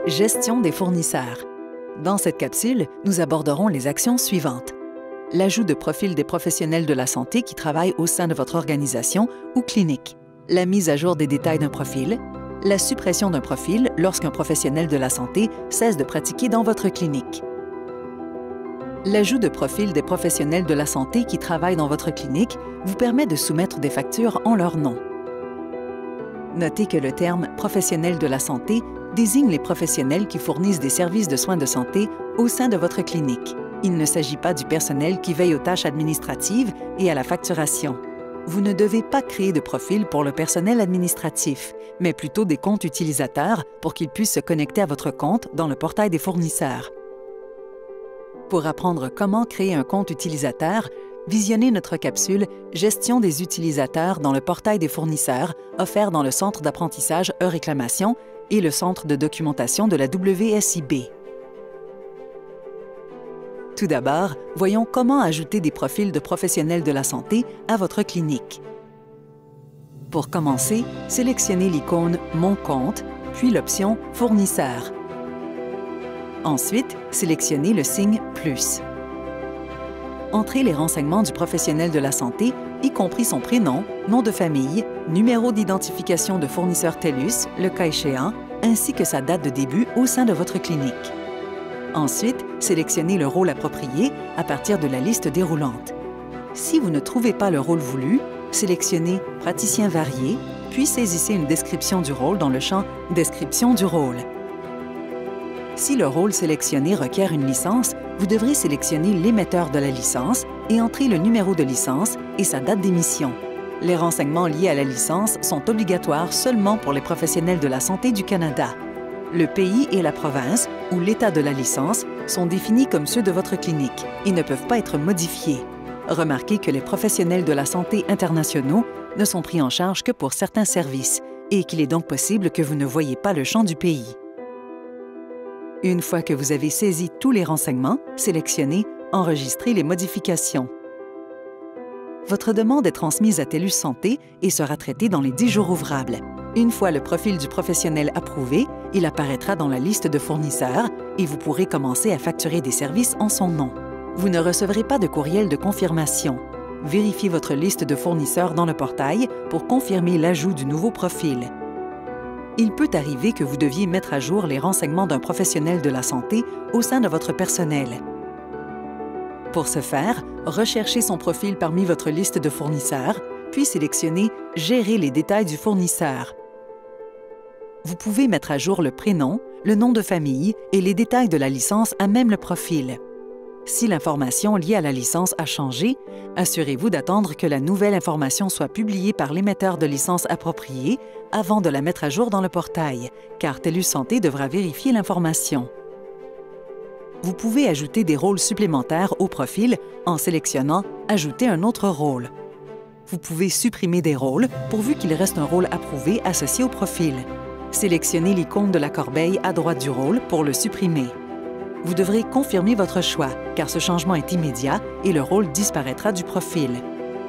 Gestion des fournisseurs. Dans cette capsule, nous aborderons les actions suivantes. L'ajout de profils des professionnels de la santé qui travaillent au sein de votre organisation ou clinique. La mise à jour des détails d'un profil. La suppression d'un profil lorsqu'un professionnel de la santé cesse de pratiquer dans votre clinique. L'ajout de profil des professionnels de la santé qui travaillent dans votre clinique vous permet de soumettre des factures en leur nom. Notez que le terme « professionnel de la santé » désigne les professionnels qui fournissent des services de soins de santé au sein de votre clinique. Il ne s'agit pas du personnel qui veille aux tâches administratives et à la facturation. Vous ne devez pas créer de profil pour le personnel administratif, mais plutôt des comptes utilisateurs pour qu'ils puissent se connecter à votre compte dans le portail des fournisseurs. Pour apprendre comment créer un compte utilisateur, visionnez notre capsule « Gestion des utilisateurs dans le portail des fournisseurs » offert dans le Centre d'apprentissage e-réclamation et le Centre de documentation de la WSIB. Tout d'abord, voyons comment ajouter des profils de professionnels de la santé à votre clinique. Pour commencer, sélectionnez l'icône « Mon compte », puis l'option « Fournisseur ». Ensuite, sélectionnez le signe « Plus ». Entrez les renseignements du professionnel de la santé, y compris son prénom, nom de famille, numéro d'identification de fournisseur TELUS, le cas échéant, ainsi que sa date de début au sein de votre clinique. Ensuite, sélectionnez le rôle approprié à partir de la liste déroulante. Si vous ne trouvez pas le rôle voulu, sélectionnez « Praticien varié », puis saisissez une description du rôle dans le champ « Description du rôle ». Si le rôle sélectionné requiert une licence, vous devrez sélectionner l'émetteur de la licence et entrer le numéro de licence et sa date d'émission. Les renseignements liés à la licence sont obligatoires seulement pour les professionnels de la santé du Canada. Le pays et la province ou l'état de la licence sont définis comme ceux de votre clinique et ne peuvent pas être modifiés. Remarquez que les professionnels de la santé internationaux ne sont pris en charge que pour certains services et qu'il est donc possible que vous ne voyez pas le champ du pays. Une fois que vous avez saisi tous les renseignements, sélectionnez « Enregistrer les modifications ». Votre demande est transmise à TELUS Santé et sera traitée dans les 10 jours ouvrables. Une fois le profil du professionnel approuvé, il apparaîtra dans la liste de fournisseurs et vous pourrez commencer à facturer des services en son nom. Vous ne recevrez pas de courriel de confirmation. Vérifiez votre liste de fournisseurs dans le portail pour confirmer l'ajout du nouveau profil. Il peut arriver que vous deviez mettre à jour les renseignements d'un professionnel de la santé au sein de votre personnel. Pour ce faire, recherchez son profil parmi votre liste de fournisseurs, puis sélectionnez « Gérer les détails du fournisseur ». Vous pouvez mettre à jour le prénom, le nom de famille et les détails de la licence à même le profil. Si l'information liée à la licence a changé, assurez-vous d'attendre que la nouvelle information soit publiée par l'émetteur de licence approprié avant de la mettre à jour dans le portail, car TELUS Santé devra vérifier l'information. Vous pouvez ajouter des rôles supplémentaires au profil en sélectionnant « Ajouter un autre rôle ». Vous pouvez supprimer des rôles pourvu qu'il reste un rôle approuvé associé au profil. Sélectionnez l'icône de la corbeille à droite du rôle pour le supprimer. Vous devrez confirmer votre choix, car ce changement est immédiat et le rôle disparaîtra du profil.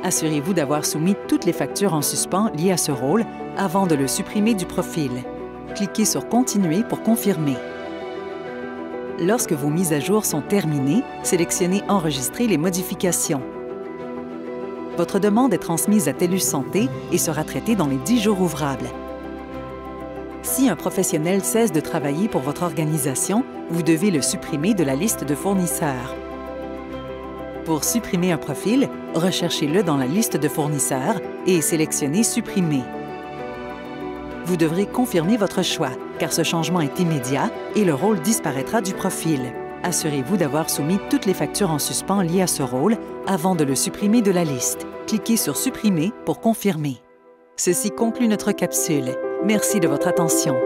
Assurez-vous d'avoir soumis toutes les factures en suspens liées à ce rôle avant de le supprimer du profil. Cliquez sur « Continuer » pour confirmer. Lorsque vos mises à jour sont terminées, sélectionnez « Enregistrer les modifications ». Votre demande est transmise à TELUS Santé et sera traitée dans les 10 jours ouvrables. Si un professionnel cesse de travailler pour votre organisation, vous devez le supprimer de la liste de fournisseurs. Pour supprimer un profil, recherchez-le dans la liste de fournisseurs et sélectionnez « Supprimer ». Vous devrez confirmer votre choix, car ce changement est immédiat et le rôle disparaîtra du profil. Assurez-vous d'avoir soumis toutes les factures en suspens liées à ce rôle avant de le supprimer de la liste. Cliquez sur « Supprimer » pour confirmer. Ceci conclut notre capsule. Merci de votre attention.